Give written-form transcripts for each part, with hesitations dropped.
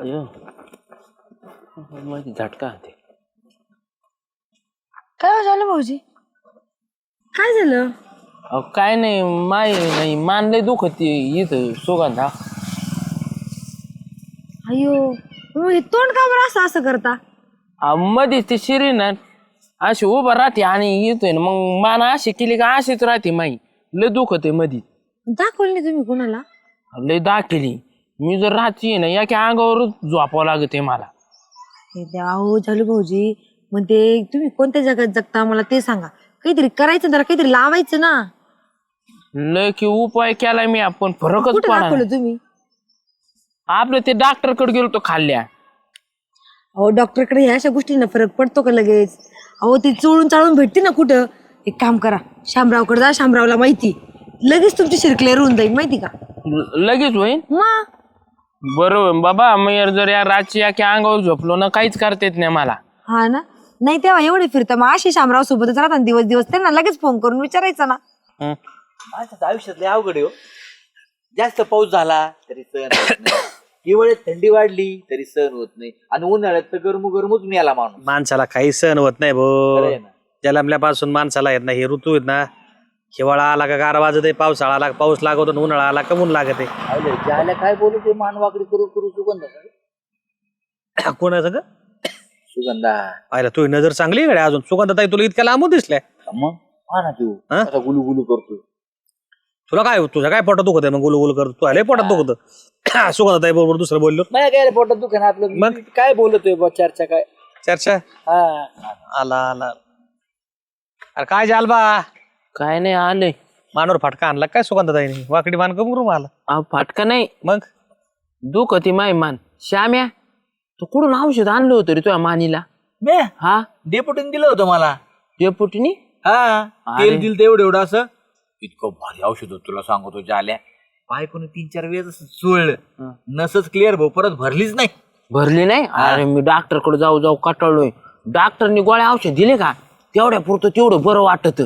अयो मध्ये झटका ते काय झालं भाऊजी? काय झालं? अहो काय नाही नाही मानलंय दुखत इथं सुगंधा. अयो मग हे तोंड का बरं असं असं करता? मध्ये ते शिरीन अशी उभं राहते आणि येतोय ना मग मान अशी केली का अशीच राहते माई लय दुखत आहे मध्ये. दाखवलं नाही तुम्ही कोणाला? लय दाखली मी जर राहते ना या अंगावरच झोपावं लागत आहे मला. हे द्या हो झालं भाऊजी. मग ते तुम्ही कोणत्या जगात जगता मला ते सांगा. काहीतरी करायचं जरा काहीतरी लावायचं ना. लय की उपाय केलाय मी आपण फरकच कुठे पडा. दाखवलं तुम्ही? आपलं ते डॉक्टर कडे गेलो तो खाल्ल्या. अहो डॉक्टरकडे ह्या अशा गोष्टींना फरक पडतो का लगेच? अहो ती चोळून चाळून भेटते ना कुठं. एक काम करा शामरावकडे जा. शामरावला माहिती लगेच तुमची शिर क्लिअर होऊन जाईल माहिती का? लगेच होईल. मग बरोबर बाबा मग जर या रातची या अंगावर झोपलो ना काहीच करता येत नाही मला. हा ना. नाही तेव्हा एवढे फिरता मग अशी शामराव सोबतच राहतात दिवस दिवस. त्यांना लगेच फोन करून विचारायचं ना. माणसाचं आयुष्यातले अवघड आहे हो. जास्त पाऊस झाला तरी सहन होत नाही, हिवाळ्यात थंडी वाढली तरी सहन होत नाही, आणि उन्हाळ्यात तर गरमच मेला माणूस. माणसाला काही सहन होत नाही खरं आहे भो. ना. जन्मल्यापासून माणसाला येत नाही. हे ऋतू आहेत ना, हिवाळा आला का गार वाजत आहे, पावसाळा आला का पाऊस लागत आणि उन्हाळा आला का ऊन लागत आहे. ज्याला काय बोलू ते मानवाकडी करू करू सुगंधा कोणाचं ग? सुगंधा पाहिलं तुझी नजर चांगली आहे गड्या. अजून सुगंधाताई तुला इतक्या लांबून दिसल्या. मग हा ना तू हा? आता गुलू गुलू करतो. तुला काय तुझ्या काय पोटात दुखत आहे मग गुलू गुलू करतो? तू आले पोटात दुखत. सुगंधाताई बरोबर दुसरं बोललो. नाही काय रे पोटात दुकान आपलं. मग? काय बोलतोय बा चर्चा काय? चर्चा हा आला आला. अरे काय जाल बा, काय नाही आले. मानवर फाटका आणला काय सुगंधाताईने? वाकडी मान करून आला. फाटका नाही मग दुखती माय मान. श्याम्या तू कुठून औषध आणलं होतं रे तुझ्या मानीला? मे हा डेपुटीने दिलं होतं मला. डेपुटीनी. हा अरे. तेल दिलं एवढं एवढं असं इतकं भारी औषध होतं तुला सांगतो. जाल्या बायकोने 3-4 वेळेस असं चुळलं, नसच क्लिअर भाऊ, परत भरलीच नाही. भरली नाही. अरे मी डॉक्टर कडे जाऊ जाऊ कटाळलोय. डॉक्टरनी गोळ्या औषध दिले का तेवढ्या पुरतं तेवढं बरं वाटत.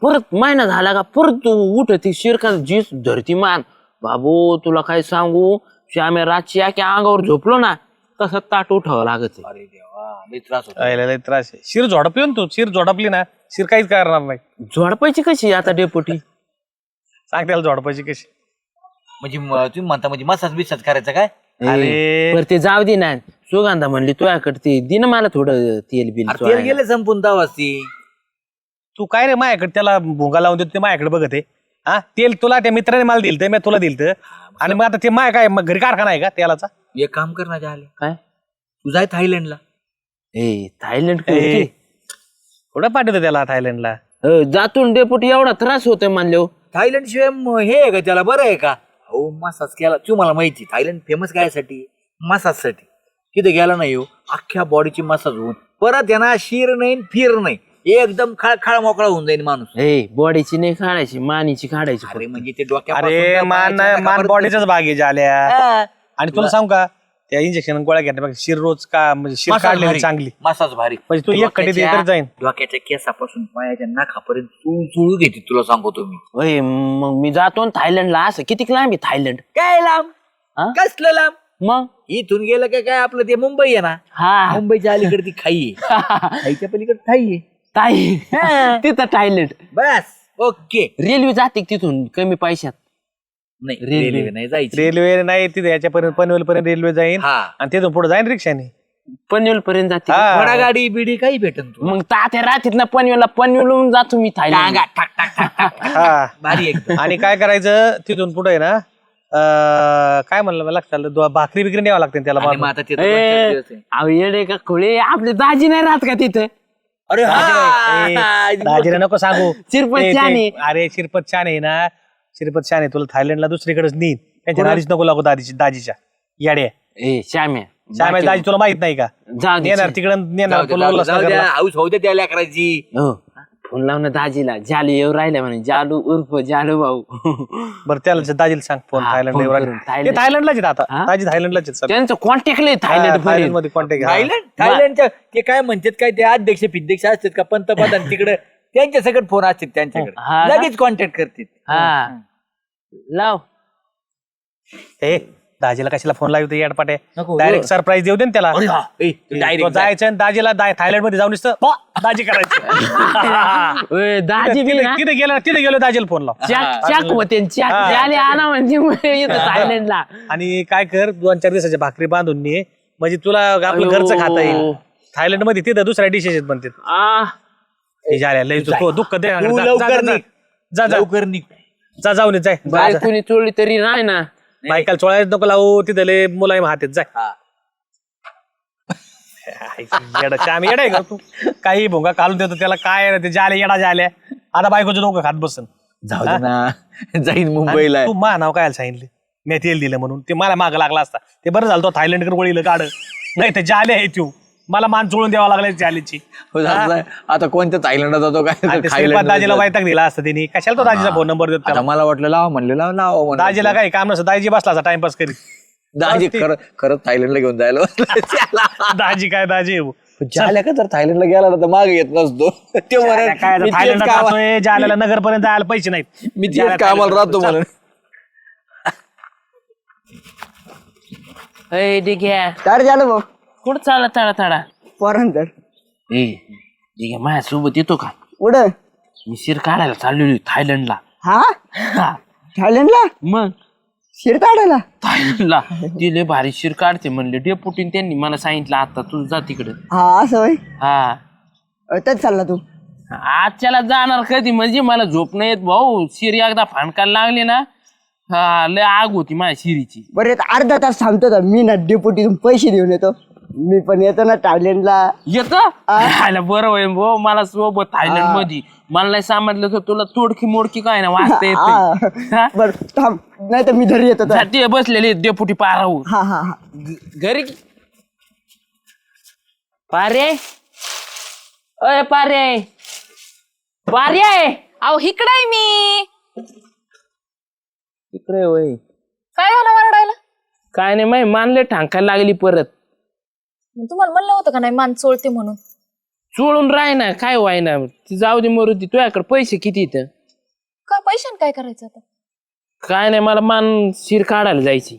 परत महिना झाला का परत तू उठती शिरका जीस धरती मान. बाबू तुला काय सांगू, श्याम्या रातची या अंगावर झोपलो ना तसं ताट उठावं लागत. अरे देवा लय त्रास होता. लय त्रास आहे. शिर झोडपली ना तू. शिर झोडपली ना शिर काहीच करणार नाही. झोडपायची कशी आता डेपुटी? सांग त्याला झोडपायची कशी. म्हणजे तुम्ही म्हणता म्हणजे मसाज बिसाज करायचा काय? अरे. पर ते जाऊ दे ना. सुगंधा म्हणली तुझ्याकडे ते दे ना मला थोडं तेल बिल. अरे तेल गेले संपून दावासी. तू काय रे माझ्याकडे त्याला भोंगा लावून देतो ते माझ्याकडे बघत आहे. हा तेल तुला त्या मित्राने मला दिलं मी तुला दिलं. आणि मग आता ते माय काय मग घरी कारखाना आहे का तेलाचा? एक काम कर ना झाले, काय तू जाय थायलंडला. थायलंड कुठं पाठवतो त्याला थायलंडला? जातून डेपुटी एवढा त्रास होतोय मानले. थायलंड शिवाय हे आहे का त्याला बरं आहे का? हो मसाज केला तुम्हाला माहिती. थायलंड फेमस काय साठी? मसाज साठी. तिथे गेला नाही हो अख्ख्या बॉडीची मसाज होऊन परत यांना शिर नाही फिर नाही, एकदम खळखळ मोकळा होऊन जाईल माणूस. बॉडीची नाही काढायची मानीची काढायची. अरे म्हणजे ते डोक्या अरे मान बॉडीचाच भाग आहे झाल्या. आणि तुला सांग का त्या इंजेक्शन गोळ्या घेण्यापेक्षा शिर रोज का म्हणजे शिर काढलेली चांगली. मसाज भारी. म्हणजे तू एक कटी ते करत जाईन. डोक्याच्या केसापासून पायाच्या नाकापर्यंत चुळू घेते तुला सांगतो मी. मग मी जातो ना थायलंडला. असं किती लांब आहे थायलंड? काय लांब? कसलं लांब? मग इथून गेलं का काय आपलं ते मुंबई आहे ना. हा मुंबईच्या अलीकडे ती खाई आहे. खाईच्या पलीकडे खाई आहे. ताई तिथं थायलंड. बस ओके. रेल्वे जाते का तिथून कमी पैशात? नाही रेल्वे. रेल्वे नाही जायची. रेल्वे नाही तिथे याच्यापर्यंत पनवेल पर्यंत रेल्वे जाईन हा आणि तिथून पुढे जाईन रिक्षाने. पनवेल पर्यंत जाते. हा. घोडा गाडी बिडी काही भेटन तू. मग तात्या राहतील ना पनवेलला. पनवेलहून जातो मी थायलंड. टांगा टाक टाक टाक टाक. हा भारी एकदम. आणि काय करायचं तिथून पुढे आहे ना काय म्हणलं मला लक्षात भाकरी बिकरी न्यावं लागते त्याला आणि मग मागून. आता ते 2-4 दिवस आहे. अहो येडे का खुळे आपले दाजी नाही राहत का तिथं? अरे हा. दाजीला नको सांगू. शिरपत ते- छान अरे शिरपत छान आहे ना. शिरपत छान आहे. तुला थायलंडला दुसरीकडेच नेईन. त्यांच्या दाजीच नको लागू दाजीच्या याड्या. श्याम्या श्याम दाजी तुला माहित नाही का? जाऊ दे. नेणार तिकडे नेणार जाऊ दे, तुला जाऊ दे, उल्हास जाऊ द्या. नगरला. हाऊस होऊ दे त्या लेकराची. हो फोन लावून दाजीला. जालू येऊ राहिला म्हणे. जालू उर्फ जालू भाऊ. बरं त्याला दाजीला सांग फोन हा, थायलंड फोन येऊ करून. राहिले. थायलंड. ते थायलंडलाच आहेत आता. हा? दाजी थायलंडलाच आहेत सर. त्यांचं कॉन्टॅक्ट लय थायलंड थायलंड मध्ये कॉन्टॅक्ट. थायलंडच्या ते काय म्हणतात काय ते अध्यक्ष फिध्यक्ष असतात का पंतप्रधान तिकडे त्यांच्या सगळं फोन असतात हा त्यांच्याकडे ना? लगेच कॉन्टॅक्ट करतात. हा लाव. हे दाजीला कशाला फोन लावतो येडपाटे नको, डायरेक्ट सरप्राईज देऊ दे ना त्याला अरे हा, ए, तो direct जायचं आणि दाजीला थायलंड मध्ये जाऊन नुसतं दाजी करायचं ओय, दाजी बी ना तिथे गेलो दाजीला फोन लाव चाक होते चाक झाले आणा म्हणजे मग येतो थायलंडला. आणि काय कर 2-4 दिवसाच्या भाकरी बांधून ने म्हणजे तुला आपलं घरचं खाता येईल. थायलंड मध्ये तिथं दुसऱ्या डिशेस आहेत बनते आ लय दुःख दे तू लवकर निघ. जा लवकर निघ. जाऊन जाय बायकोनी चोळली तरी नाही ना. बायकाला चोळायच नको लावू तिथं लय मुलायम हातात जाय हा. श्याम येडा आहे का तू काही भोंगा काढून देतो त्याला काय आहे ते जाले येडा जाल्या आता बायकोचं डोकं खात बसन जाऊ दे ना जाईन मुंबईला तू मा नाव काय सांगितलं मी तेल दिलं म्हणून ते मला माग लागला असता ते बरं झालं तो थायलंडकर वळीलं काढ नाही ते जाले आहे तू मला मान चोळून द्यावा लागला जालेची आता कोणत्या थायलंडला जातो काय दाजीला वैताग दिला असता त्यांनी कशाला तो दाजीचा फोन नंबर देतो आता मला वाटलं लावा म्हणलं लावा म्हणलं. दाजीला काही काम नसतं दाजी बसला टाइमपास करी दाजी खरं थायलंडला घेऊन जायला दाजी काय दाजी झाल्या का तर थायलंडला गेला तर मागे येत नसतो ते म्हणत, काय मी तेच थायलंड कामा- जातोय जाल्याला नगर पर्यंत जायला पैसे नाहीत मी तेच कामाला राहतो म्हणून. अय डिग्या तर झालं भाऊ कुठं चालला तडा तडा. पोरांतर ए डिग्या माझ्यासोबत येतो का? पुढं मी शिर काढायला चाललेलो थायलंडला. हा हा, थायलंडला मग शिर काढायला थायलंडला ती लय भारी शिर काढते म्हणले डेपुटीन त्यांनी मला सांगितलं आता तू जा तिकडं. हा असं होय हा तेच चालला तू आजच्याला जाणार कधी म्हणजे मला झोप नाही येत भाऊ. शिर एकदा फाणकाला लागली ना हा लय आग होती माझ्या शिरीची. बरं आता अर्धा तास थांबतो तर मी ना डेपुटीतून पैसे देऊन येतो मी पण येतो ना थायलंडला येत बरं होय भाऊ मला सोबत थायलंड मध्ये मला नाही समजलं तर तुला तोडकी मोडकी काय ना वाचता येते. बर थांब नाही तर मी घरी येतो तर. ते बसलेले डेपुटी पाराहू हा हा हा घरी पारे अय पारे पारे अहो इकडे मी इकडे होय काय झालं वरडायला? काय नाही माही मानले टांकायला लागली परत. मग तुम्हाला म्हणलं होतं का नाही मान चोळते म्हणून? चोळून राह ना काय व्हाय ना ती जाऊ दे मरू दे तुझ्याकडे पैसे किती इथं? का पैशाने काय करायचं आता? काय नाही मला मान शिर काढायला जायची.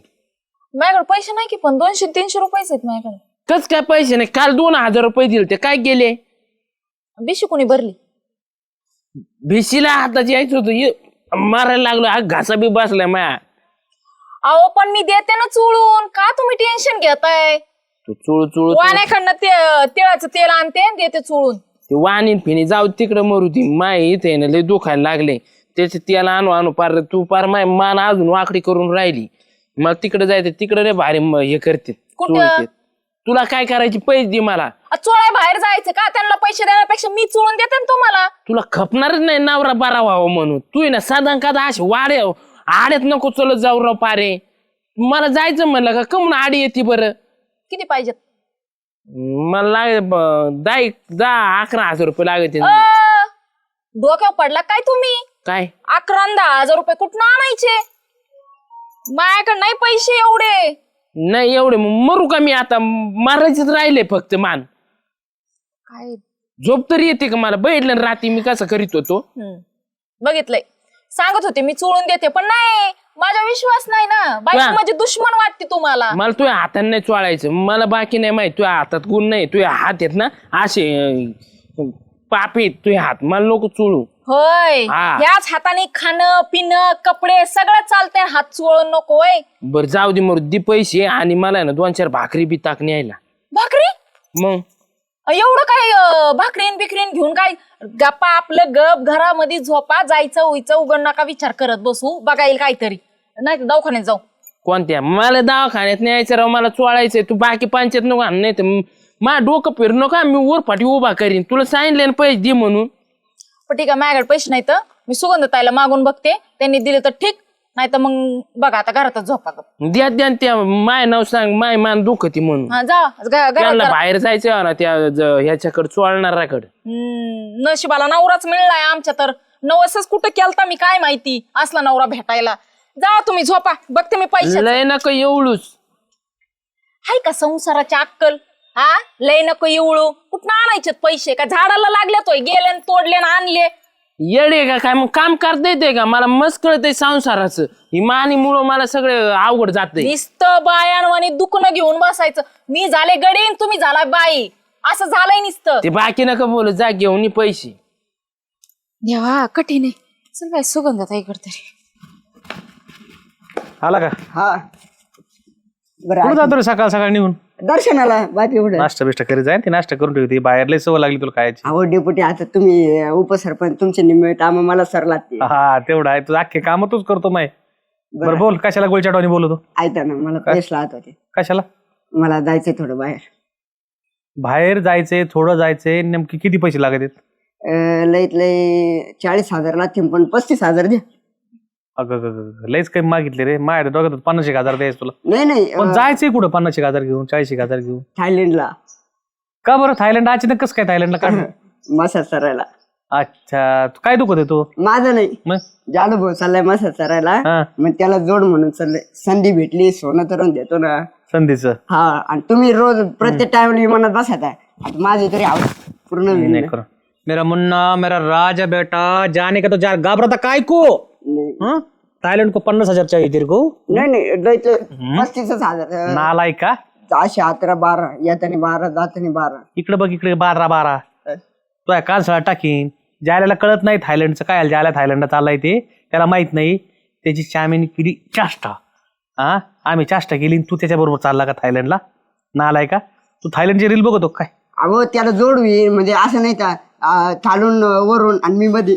माझ्याकडे पैसे नाही की पण 200-300 रुपयेच आहेत माझ्याकडे. कस काय पैसे नाही काल 2000 रुपये दिले ते काय गेले? बिशी कोणी भरली? भिशीला हाताची यायचं होतं मारायला लागलो हा घासा बी बसलाय माया. अहो पण मी देते ना चोळून का तुम्ही टेन्शन घेताय? तू चोळू चोळू वाण्याकडनं तिळाचं तेल आणते आणि देते चोळून. ते वाणीन फिनी जाऊ तिकडं मरू ती माय इथे ना लय दुखायला लागले त्याचे त्याला आणू पार तू पार माय मान अजून वाकडी करून राहिली. मला तिकडे जायचं तिकडे रे भारी हे करते चोळते. तुला काय करायची पैसे दे मला. चोळाय बाहेर जायचं का? त्यांना पैसे देण्यापेक्षा मी चोळून देते ना तुम्हाला. तुला खपणारच नाही नवरा बारा व्हावं म्हणून तू आहे ना साधा का अशी वाड्या आड्यात नको चलत जाऊ राव पारे. मला जायचं म्हणलं का कमून आडी येते बरं. किती पाहिजेत? मला लाग 10-11,000 रुपये लागते. डोक्यावर पडला काय तुम्ही? काय 11-10,000 रुपये कुठून आणायचे? माझ्याकडे नाही पैसे एवढे. नाही एवढे मग मरू का मी आता मारायचेच राहिले फक्त मान. काय झोप तरी येते का मला बैठलं रात्री मी कसं करीत होतो. बघितलंय सांगत होते मी चोळून देते पण नाही माझा विश्वास नाही ना. बायको माझी दुश्मन वाटते तुम्हाला. मला तुझ्या हाताने नाही चोळायचं मला बाकी नाही माहित तुझ्या हातात गुण नाही तुझ्या हात आहेत ना असे पाप आहेत तुझ्या हात मला नको चोळू. होय हा. याच हाताने खाणं पिणं कपडे सगळं चालतंय हात चोळून नको होय. बरं जाऊ दे मरू दे पैसे आणि मला ना 2-4 भाकरी बी ताक न्यायला. भाकरी? मग एवढं काय भाकरीन बिकरीन घेऊन काय गप्पा आपलं गप घरामध्ये झोपा जायचं उयचं उघड नका विचार करत बसू बघा येईल काहीतरी नाही तर दवाखान्यात जाऊ. कोणत्या मला दवाखान्यात न्यायचं राव मला चोळायचंय तू बाकी पंचायत नको आण, नाही तर माझ्या डोकं फिर नका मी उरफाटी उभा करीन तुला सांगितलं ना पैसे दे म्हणून. पण ठीक आहे माझ्याकडे पैसे नाही तर मी सुगंधताईला मागून बघते त्यांनी दिले तर ठीक नाही तर मग बघा आता घरातच झोपा. द्या द्या त्या माय नाव सांग माय मान दुखती म्हणून. हा जा त्यांना घरात. बाहेर जायचं ना त्या ह्याच्याकडे चोळणाऱ्याकडे. नशिबाला नवराच मिळलाय आमच्या तर नवसच कुठं केलता मी काय माहिती असला नवरा भेटायला. जा तुम्ही झोपा बघते मी पैसे. लय नका एवढूच हाय का संसाराची अक्कल? हा लय नको एवढू कुठं आणायचे पैसे का झाडाला लागले तोय गेले न तोडले न आणले. येडे का काय मग काम करता येते का मला मस्त कळतंय संसाराचं ही मानीमुळं मला सगळं अवघड जातंय. नुसतं बायांवानी दुखणं घेऊन बसायचं. मी झाले गडीन तुम्ही झाला बाई असं झालंय नुसतं. ते बाकी नका बोलू जा घेऊन ये पैसे. देवा कठीण आहे. चल बाय सुगंधाताई इकडे तरी. आला का हा बरं कुठं आहे. जातो रे सकाळ सकाळ निघून? दर्शनाला बाकी एवढं. नाश्ता बिष्टा करी जाईन ती नाश्ता करून ठेवते बाहेर लय सवय लागली तुला खायची. अहो डेपुटी आता तुम्ही उपसरपंच तुमचे निमित्त आम्हाला मला सर लागते. हा तेवढं आहे तुझं अख्खे काम तूच करतो माय. बरं बोल कशाला गोळच्या टोनी बोलतो? ऐका ना मला पैसे लागत होते. कशाला? मला जायचंय थोडं बाहेर. बाहेर जायचंय थोडं जायचंय नेमकी किती पैसे लागत आहेत? लईत लई 40,000 लागतील पण 35,000 द्या. अगं लयच काही मागितले रे माझ्या डोक्यात 50,000 द्यायचं तुला. नाही पण जायचंय कुठं 50,000 घेऊन 40,000 घेऊन? थायलंडला का बरं थायलंड अचानक कसं काय थायलंडला काढ? मसाज करायला. अच्छा तू काय दुखत आहे तू माझं नाही मग? जालू भाऊ चाललाय मसाज करायला. हा मग त्याला जोड म्हणून चाललंय. संधी भेटली सोनं तरुण देतो ना. संधीच हा आणि तुम्ही रोज प्रत्येक टाइमला विमानात बसत आहे. आता माझी तरी आवड पूर्ण होईल नहीं ना. करो मेरा मुन्ना मेरा राजा बेटा जाने का तो जा घाबरता काय को? नाही हाँ? थाईलैंड को 50,000 चाहिए तेरे को? नाही लईत 35,000 नालाय का? 11 12 येतानी 12 जातानी 12. इकडे बघ इकडे 12 तो आहे काल सळा टाकीन जायला कळत नाही थायलंडचं काय जायला थायलंडला चाललाय ते त्याला माहित नाही त्याची चामिनी केली चाष्टा. हा आम्ही चाष्टा केली तू त्याच्याबरोबर चालला का थायलंडला? नालाय का? तू थायलंडची रील बघतो काय? अहो त्याला जोड होईल म्हणजे असं नाही का खालून वरून आणि मी मध्ये.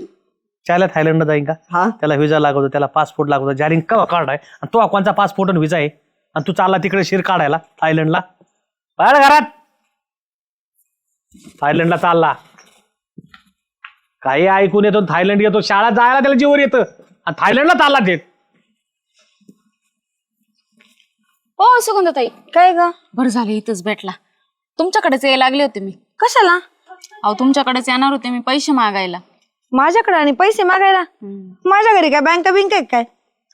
त्याला थायलंडला जाईन का? हा त्याला व्हिजा लागतो त्याला पासपोर्ट लागतो जारीन कवा कार्ड आहे आणि तो कोणचा पासपोर्ट आणि व्हिजा आहे आणि तू चालला तिकडे शिर काढायला थायलंडला? बाहेर घरात थायलंडला चालला काही ऐकून येतो थायलंड येतो शाळा जायला त्याला जीवर येतं आणि थायलंडला चालला ते. हो सुगंधाताई काय ग बरं झालं इथंच भेटला. तुमच्याकडेच यायला लागले होते मी. कशाला? अहो तुमच्याकडेच येणार होते मी पैसे मागायला. माझ्याकडे आणि पैसे मागायला? माझ्या घरी काय बँका बिंक आहे काय?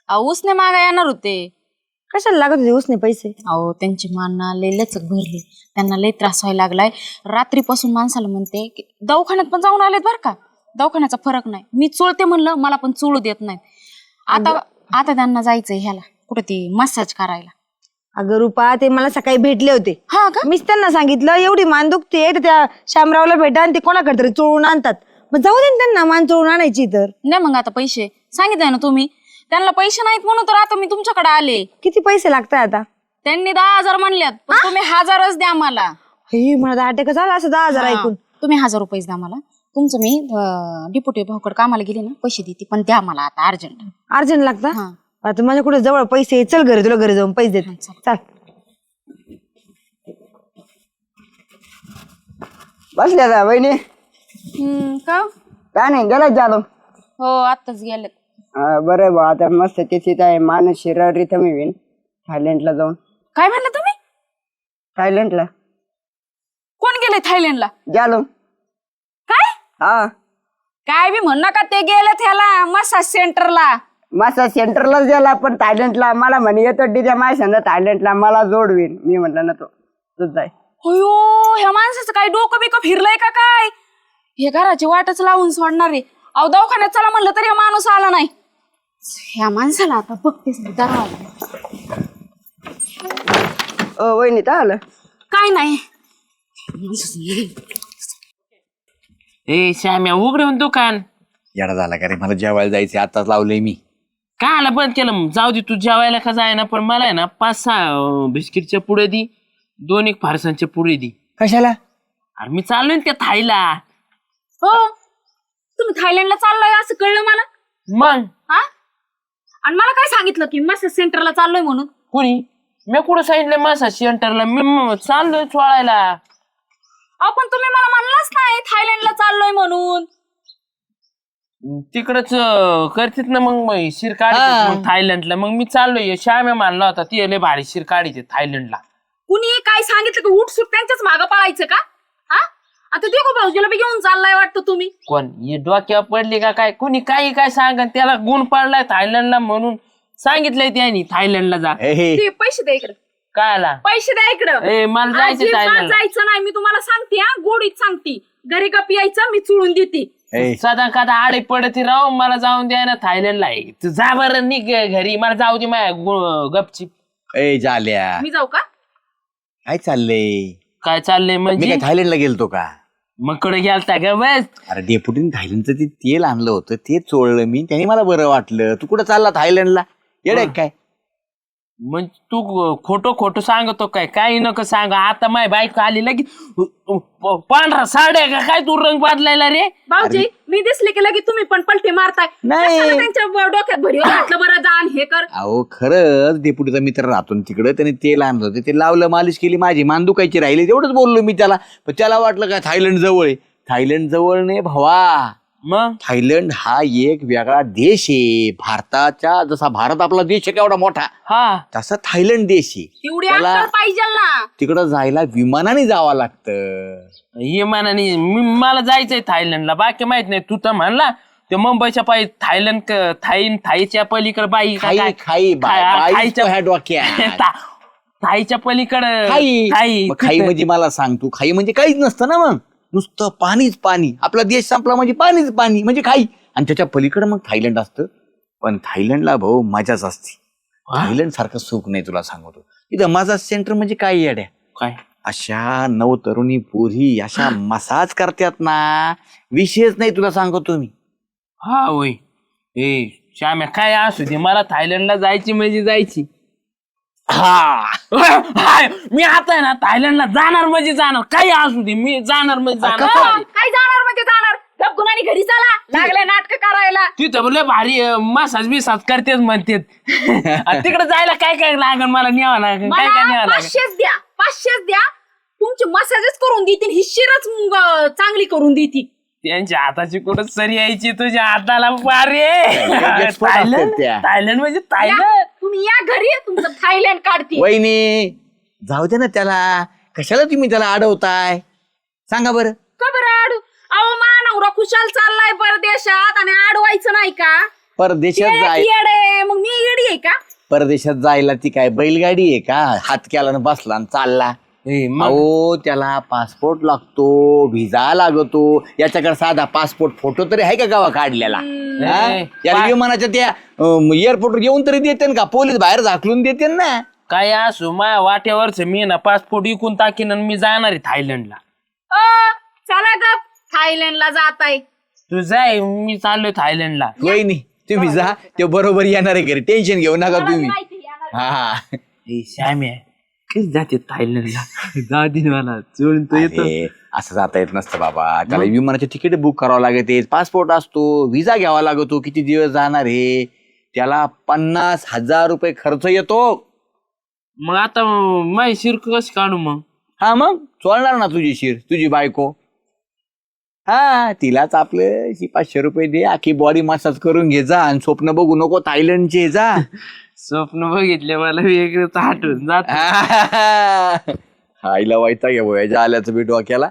अहो उसने मागाय येणार होते. कशाला लागत होते उसने पैसे? अहो त्यांची मानना लय लचक भरली. त्यांना लय त्रास व्हायला लागलाय. रात्रीपासून माणसाला म्हणते की दवाखान्यात पण जाऊन आलेत बरं का. दवाखान्याचा फरक नाही. मी चोळते म्हणलं मला पण चोळू देत नाही. आता त्यांना जायचंय ह्याला कुठे ती मसाज करायला. अगं रुपा ते मला सकाळी भेटले होते. हा का? मीच त्यांना सांगितलं एवढी मान दुखते तर त्या शामरावला भेटा आणि ते कोणाकडे तरी चोळून आणतात. मग जाऊ दे ना त्यांना मान चोळून आणायची तर. नाही मग आता पैसे सांगितलंय ना तुम्ही. त्यांना पैसे नाहीत म्हणून तर आता मी तुमच्याकडे आले. किती पैसे लागतात आता? त्यांनी 10,000 म्हणल्यात पण तुम्ही 1000च द्या मला. हे मला अटॅक झाला असं 10,000 ऐकून. तुम्ही 1000 रुपये द्या मला. तुमचं मी डिप्युटी भाऊकडे कामाला गेले ना पैसे देते पण द्या मला आता अर्जंट. अर्जंट लागता? आता माझ्या कुठे जवळ पैसे आहेत. चल घरी तुला घरी जाऊन पैसे देते. चल बसल्या का वहिनी? का? काय नाही गेला झालो. हो आत्ताच गेले. बरं बा आता मस्त तिथे आहे मानस शिरावर इथं मी येईन थायलंडला जाऊन. काय म्हणलं तुम्ही? थायलंडला कोण गेले थायलंडला? गेलो. काय हा काय बी म्हण नका. ते गेलेत ह्याला मसाज सेंटरला. मसाज सेंटरलाच गेला पण थायलंडला मला म्हणे येतो तिथे माझ्या संग थायलंडला मला जोड होईल. मी म्हटलं ना तूच जाय. अयो ह्या माणसाचं काय डोकं बिकं फिरलंय का काय? हे घराची वाटच लावून सोडणार आहे. अहो दवाखान्यात चला म्हणलं तरी हा माणूस आला नाही. ह्या माणसाला आता बघतेच मी दरवाजा. वहिनी तर आलं. काय नाही. ए श्याम्या उघडून दुकान येडा झाला का रे मला जेवायला जायचं आताच लावलंय मी. काय आला बंद केलं? जाऊ दे तू जेवायला का जाय ना पण मला आहे ना 5-6 बिस्किटच्या पुढे दी 2 फारसांच्या पुढे दी. कशाला? अरे मी चाललोय ना त्या थाईला. हो तुम्ही थायलंडला चाललोय असं कळलं मला. मग हा आणि मला काय सांगितलं की मसाज सेंटरला चाललोय म्हणून? कुणी? मी कुठं सांगितलं मसाज सेंटरला? मी चाललोय चोळायला. अहो पण तुम्ही मला म्हणलाच नाही थायलंडला चाललोय म्हणून. तिकडच करतात ना मग शिर काढी थायलंडला. मग मी चाललोय. श्याम्या मानला होता ती लय भारी शिर काढीचे थायलंडला. कुणी काय सांगितलं की उठसूट त्यांच्याच मागं पळायचं का? हा आता देखो भाऊजीला बी घेऊन चाललाय वाटतं तुम्ही. कोण हे डोक्यावर पडली का काय? कुणी काही काय सांगा त्याला गुण पडलाय थायलंडला म्हणून सांगितलंय त्यांनी थायलंडला जा. ते पैसे द्या इकडे. काय आला? पैसे द्या इकडं. ए मला जायचं अजिबात थायलंडला. जायचं नाही. मी तुम्हाला सांगते हा गोडीत सांगते. घरी गप यायचं मी चुळून देते. ए. सदा कदा आडे पडती राव मला जाऊन द्या ना थायलंडला आहे. तू जा बरं निघ घरी मला जाऊ दे माझ्या गपची. ए झाल्या मी जाऊ का? काय चाललंय? काय चाललंय मी म्हणजे काय थायलंडला गेलतो का? मग कडे गेलता का बस. अरे डेपुटीने थायलंडचं ते तेल आणलं होतं ते चोळलं मी त्याने मला बरं वाटलं. तू कुठं चालला थायलंडला? येडे काय? मग तू खोटं सांगतो काय? काही नको सांग. आता माझी बायको आली लगेच पांढरा साड्या का काय तू रंग बदलायला रे? भाऊजी मी दिसले की लगेच तुम्ही पण पलटी मारताय. नाही. कशाला त्यांच्या डोक्यात भरी घातलं बरं जाण हे कर. अहो खरंच डेपुटीचा मित्र राहतो तिकडं त्याने तेल आणलं होतं ते लावलं मालिश केली माझी मान दुखायची राहिली तेवढंच बोललो मी त्याला. पण त्याला वाटलं काय थायलंड जवळ आहे. थायलंड जवळ नाही भावा. मग थायलंड हा एक वेगळा देश आहे. भारताच्या जसा भारत आपला देश आहे केवढा मोठा हा तसा थायलंड देश आहे. तेवढी त्याला अक्कल पाहिजे ना. तिकडं जायला विमानाने जावं लागतं. हे मनाने मला जायचंय थायलंडला. बाकी माहित नाही. तू तर म्हणला ते मुंबईच्या पायी थाईच्या पलीकडे बाई का खाई काय? खाई खाईच्या ह्या डोक्यात थाईच्या पलीकडे खाई मग खाई म्हणजे मला सांग तू खाई म्हणजे काहीच नसतं ना मग नुसतं पाणीच पाणी. आपला देश संपला म्हणजे पाणीच पाणी म्हणजे खाई आणि त्याच्या पलीकडे मग थायलंड असतं. पण थायलंडला भाऊ मजाच असते. थायलंड सारखं सुख नाही तुला सांगतो. इथं मजा सेंटर म्हणजे काय येड्या काय अशा नवतरुणी पोरी अशा मसाज करतात ना विषयच नाही तुला सांगतो मी. हा होय. ए श्याम्या काय असू दे मला थायलंडला जायची म्हणजे जायची. हाय, मी आता आहे ना थायलंडला जाणार म्हणजे जाणार. काही असू दे मी जाणार म्हणजे जाणार. काय जाणार म्हणजे जाणार. गपगुणानी घरी चला लागले नाटक करायला. तिथं बोले भारी मसाज बिसाज करतेच म्हणते. तिकडे जायला काय काय लागेल मला न्यावं लागेल काय काय मला न्यावं लागेल. 500च द्या. तुमची मसाजच करून देतील. हिशिरच चांगली करून देतील. त्यांच्या हाताची कुठं सरी यायची तुझ्या हाताला पारे. expert असतात त्या. थायलंड म्हणजे या, थायलंड. तुम्ही या घरी तुमचं थायलंड काढते. वहिनी जाऊ दे ना त्याला कशाला तुम्ही त्याला अडवताय सांगा बरं. का बरं अडू? अहो मानवरा खुशाल चाललाय परदेशात आणि अडवायचं नाही का? परदेशात जाय येडे मग मी येडी आहे का? परदेशात जायला ती काय बैलगाडी आहे का? हात केला ना बसला आणि चालला. अहो त्याला पासपोर्ट लागतो व्हिसा लागतो. याच्याकडे साधा पासपोर्ट फोटो तरी आहे का गावा काढलेला? या विमानाच्या त्या एअरपोर्टवर येऊन तरी देते का? पोलीस बाहेर झाकलून देते ना. काय असू माझ्या वाट्यावरच मी ना पासपोर्ट विकून टाकीन आणि मी जाणार आहे थायलंडला. चला ग थायलंडला जाताय. तू जाय मी चाललोय थायलंडला. वहिनी तुम्ही जा ते बरोबर येणार आहे घरी टेन्शन घेऊ नका तुम्ही. हा श्याम्या कधी जाते थायलंडला? जा दिन मला चोळून तो येतो. अरे, असं जाता येत नसतं बाबा. त्याला विमानाचे तिकीट बुक करावं लागते पासपोर्ट असतो व्हिसा घ्यावा लागतो. किती दिवस जाणार आहे त्याला 50,000 रुपये खर्च येतो. मग आता माझी शिर कशी काढू मग? हा मग चोळणार ना तुझी शिर तुझी बायको. हा तिलाच आपलं 500 रुपये दे आखी बॉडी मसाज करून घे जा आणि स्वप्न बघू नको थायलंडचे जा. स्वप्न बघितले मला वेगळंच आठवून जात. आईला वाईटा घ्या याच्या आल्याचं बी डोक्याला.